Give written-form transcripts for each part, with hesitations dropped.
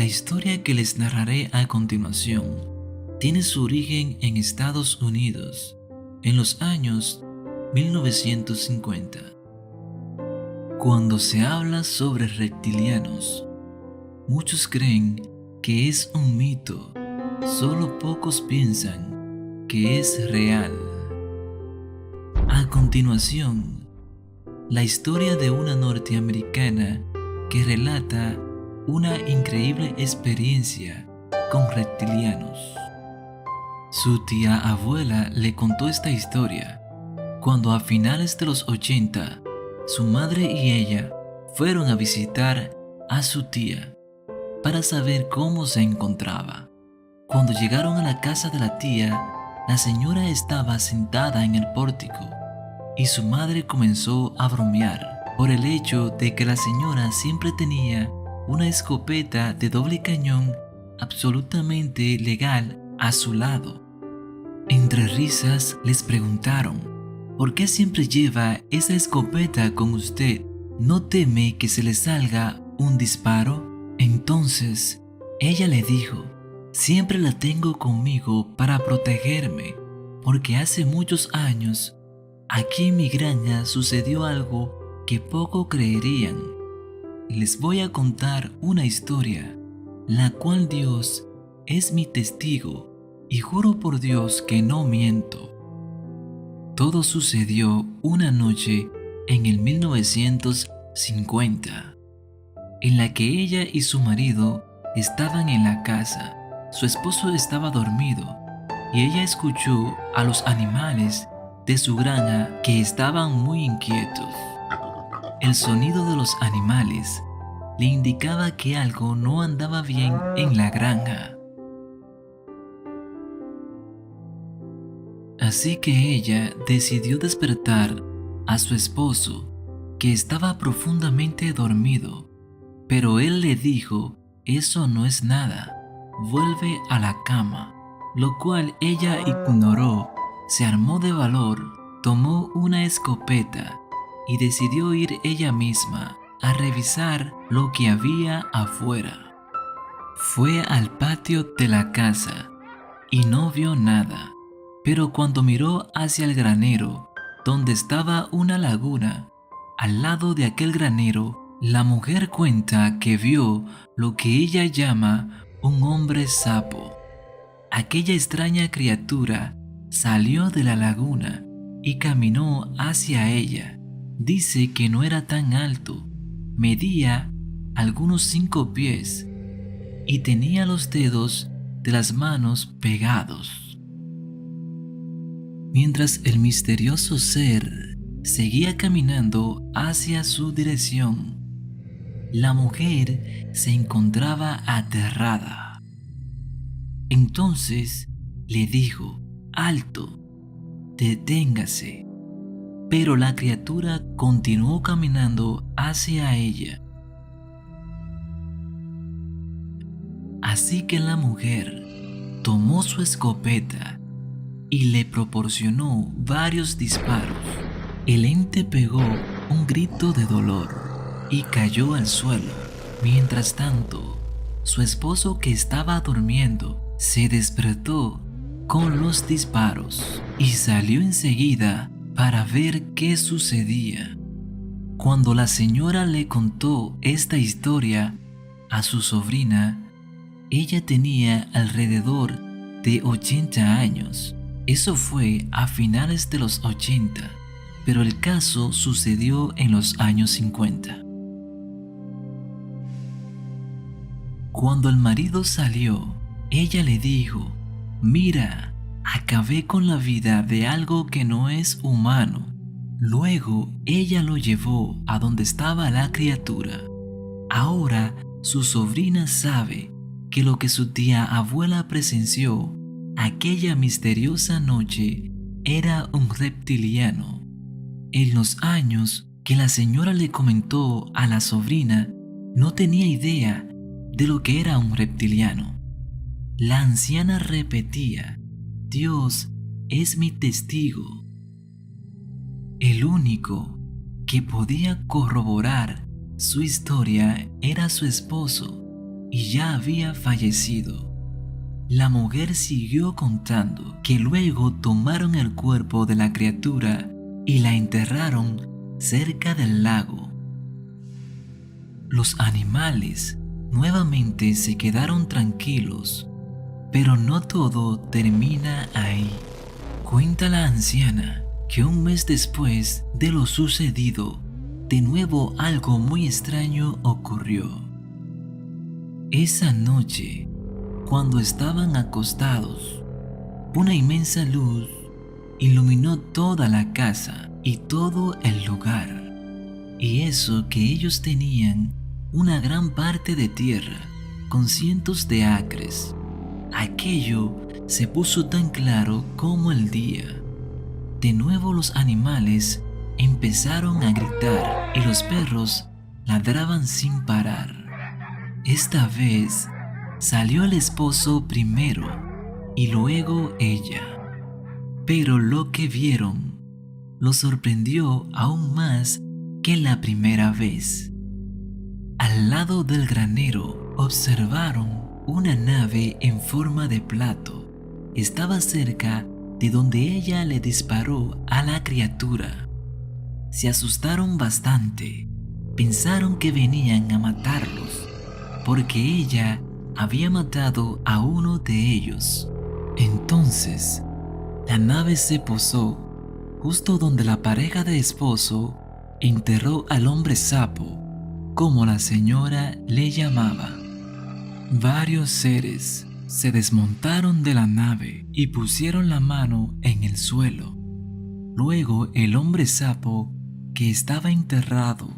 La historia que les narraré a continuación tiene su origen en Estados Unidos, en los años 1950. Cuando se habla sobre reptilianos, muchos creen que es un mito, solo pocos piensan que es real. A continuación, la historia de una norteamericana que relata una increíble experiencia con reptilianos. Su tía abuela le contó esta historia cuando a finales de los 80 su madre y ella fueron a visitar a su tía para saber cómo se encontraba. Cuando llegaron a la casa de la tía, la señora estaba sentada en el pórtico y su madre comenzó a bromear por el hecho de que la señora siempre tenía una escopeta de doble cañón absolutamente legal a su lado. Entre risas les preguntaron: ¿por qué siempre lleva esa escopeta con usted? ¿No teme que se le salga un disparo? Entonces ella le dijo: siempre la tengo conmigo para protegerme, porque hace muchos años aquí en mi granja sucedió algo que poco creerían. Les voy a contar una historia, la cual Dios es mi testigo, y juro por Dios que no miento. Todo sucedió una noche en el 1950, en la que ella y su marido estaban en la casa. Su esposo estaba dormido y ella escuchó a los animales de su granja que estaban muy inquietos. El sonido de los animales le indicaba que algo no andaba bien en la granja. Así que ella decidió despertar a su esposo, que estaba profundamente dormido, pero él le dijo: eso no es nada, vuelve a la cama, lo cual ella ignoró. Se armó de valor, tomó una escopeta y decidió ir ella misma a revisar lo que había afuera. Fue al patio de la casa y no vio nada, pero cuando miró hacia el granero, donde estaba una laguna, al lado de aquel granero, la mujer cuenta que vio lo que ella llama un hombre sapo. Aquella extraña criatura salió de la laguna y caminó hacia ella. Dice que no era tan alto, medía algunos 5 pies y tenía los dedos de las manos pegados. Mientras el misterioso ser seguía caminando hacia su dirección, la mujer se encontraba aterrada. Entonces le dijo: alto, deténgase. Pero la criatura continuó caminando hacia ella. Así que la mujer tomó su escopeta y le proporcionó varios disparos. El ente pegó un grito de dolor y cayó al suelo. Mientras tanto, su esposo, que estaba durmiendo, se despertó con los disparos y salió enseguida para ver qué sucedía. Cuando la señora le contó esta historia a su sobrina, ella tenía alrededor de 80 años. Eso fue a finales de los 80, pero el caso sucedió en los años 50. Cuando el marido salió, ella le dijo: mira, acabé con la vida de algo que no es humano. Luego ella lo llevó a donde estaba la criatura. Ahora su sobrina sabe que lo que su tía abuela presenció aquella misteriosa noche era un reptiliano. En los años que la señora le comentó a la sobrina, no tenía idea de lo que era un reptiliano. La anciana repetía: Dios es mi testigo. El único que podía corroborar su historia era su esposo, y ya había fallecido. La mujer siguió contando que luego tomaron el cuerpo de la criatura y la enterraron cerca del lago. Los animales nuevamente se quedaron tranquilos, pero no todo termina ahí. Cuenta la anciana que un mes después de lo sucedido, de nuevo algo muy extraño ocurrió. Esa noche, cuando estaban acostados, una inmensa luz iluminó toda la casa y todo el lugar. Y eso que ellos tenían una gran parte de tierra con cientos de acres. Aquello se puso tan claro como el día. De nuevo los animales empezaron a gritar y los perros ladraban sin parar. Esta vez salió el esposo primero y luego ella. Pero lo que vieron los sorprendió aún más que la primera vez. Al lado del granero observaron una nave en forma de plato. Estaba cerca de donde ella le disparó a la criatura. Se asustaron bastante. Pensaron que venían a matarlos, porque ella había matado a uno de ellos. Entonces, la nave se posó justo donde la pareja de esposo enterró al hombre sapo, como la señora le llamaba. Varios seres se desmontaron de la nave y pusieron la mano en el suelo. Luego el hombre sapo, que estaba enterrado,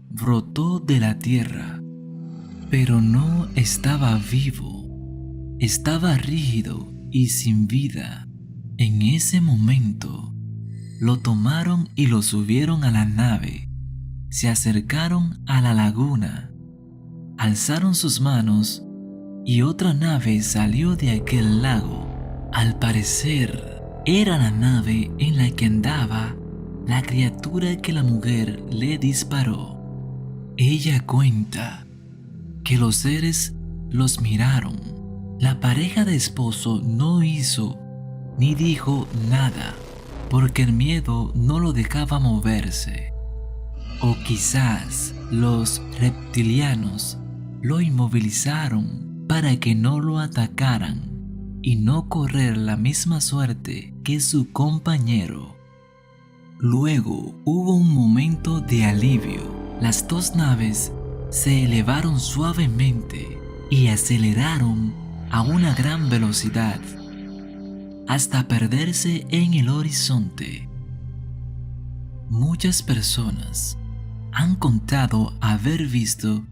brotó de la tierra, pero no estaba vivo. Estaba rígido y sin vida. En ese momento, lo tomaron y lo subieron a la nave. Se acercaron a la laguna, alzaron sus manos y otra nave salió de aquel lago. Al parecer, era la nave en la que andaba la criatura que la mujer le disparó. Ella cuenta que los seres los miraron. La pareja de esposo no hizo ni dijo nada, porque el miedo no lo dejaba moverse. O quizás los reptilianos lo inmovilizaron para que no lo atacaran y no correr la misma suerte que su compañero. Luego hubo un momento de alivio. Las dos naves se elevaron suavemente y aceleraron a una gran velocidad hasta perderse en el horizonte. Muchas personas han contado haber visto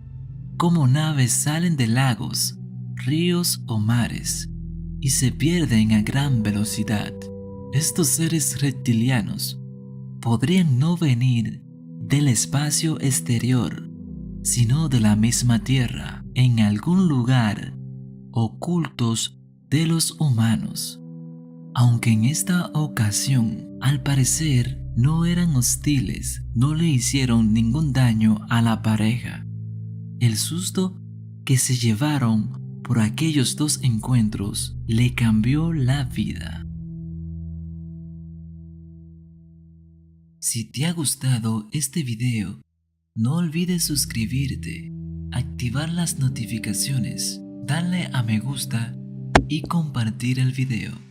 cómo naves salen de lagos, ríos o mares y se pierden a gran velocidad. Estos seres reptilianos podrían no venir del espacio exterior, sino de la misma Tierra, en algún lugar ocultos de los humanos. Aunque en esta ocasión, al parecer, no eran hostiles, no le hicieron ningún daño a la pareja. El susto que se llevaron por aquellos dos encuentros le cambió la vida. Si te ha gustado este video, no olvides suscribirte, activar las notificaciones, darle a me gusta y compartir el video.